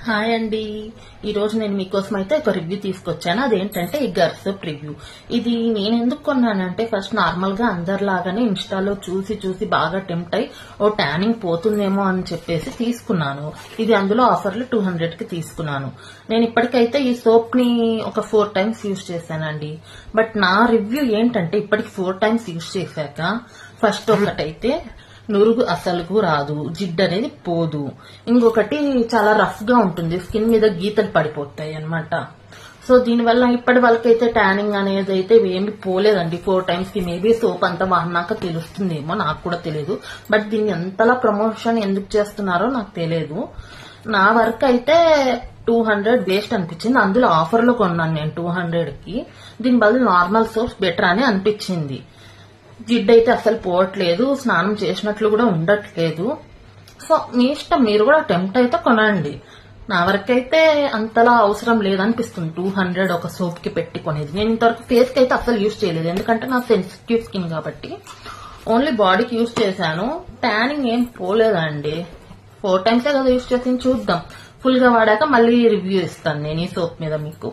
Hi అండి. ఈ రోజు నేను మీకోసం అయితే ఒక రివ్యూ తీసుకొచ్చాను. అదేంటంటే ఈ గర్ సోప్ రివ్యూ. ఇది నేను ఎందుకు కొన్నానంటే ఫస్ట్ నార్మల్ గా అందరిలాగానే ఇన్స్టాలో చూసి బాగా టెంప్ట్ అయి ట్యానింగ్ పోతుందేమో అని చెప్పేసి తీసుకున్నాను. ఇది అందులో ఆఫర్లు 200 కి తీసుకున్నాను. నేను ఇప్పటికైతే ఈ సోప్ ని ఒక 4 టైమ్స్ యూజ్ చేశానండి. బట్ నా రివ్యూ ఏంటంటే ఇప్పటికి 4 టైమ్స్ యూజ్ చేశాక ఫస్ట్ ఒకటైతే నురుగు అసలుకు రాదు, జిడ్డు అనేది పోదు. ఇంకొకటి చాలా రఫ్ గా ఉంటుంది, స్కిన్ మీద గీతలు పడిపోతాయి అన్నమాట. సో దీనివల్ల ఇప్పటి వరకైతే ట్యానింగ్ అనేది అయితే ఏమి పోలేదండి 4 టైమ్స్ కి. మేబీ సోప్ అంతా వాడినాక తెలుస్తుందేమో, నాకు కూడా తెలియదు. బట్ దీన్ని ఎంతలా ప్రమోషన్ ఎందుకు చేస్తున్నారో నాకు తెలియదు. నా వరకు అయితే 200 వేస్ట్ అనిపించింది. అందులో ఆఫర్ లో కొన్నాను నేను 200 కి. దీని బదులు నార్మల్ సోప్స్ బెటర్ అని అనిపించింది. జిడ్డు అయితే అసలు పోవట్లేదు, స్నానం చేసినట్లు కూడా ఉండట్లేదు. సో మీ ఇష్టం, మీరు కూడా టెంప్ట్ అయితే కొనండి. నా వరకైతే అంతలా అవసరం లేదనిపిస్తుంది 200 ఒక సోప్ కి పెట్టి కొనేది. నేను ఇంతవరకు ఫేస్ కి అయితే అసలు యూజ్ చేయలేదు, ఎందుకంటే నా సెన్సిటివ్ స్కిన్ కాబట్టి. ఓన్లీ బాడీకి యూజ్ చేశాను. ట్యానింగ్ ఏం పోలేదండి. 4 టైమ్సే కదా యూజ్ చేసి, చూద్దాం. ఫుల్ గా వాడాక మళ్ళీ రివ్యూ ఇస్తాను నేను ఈ సోప్ మీద మీకు.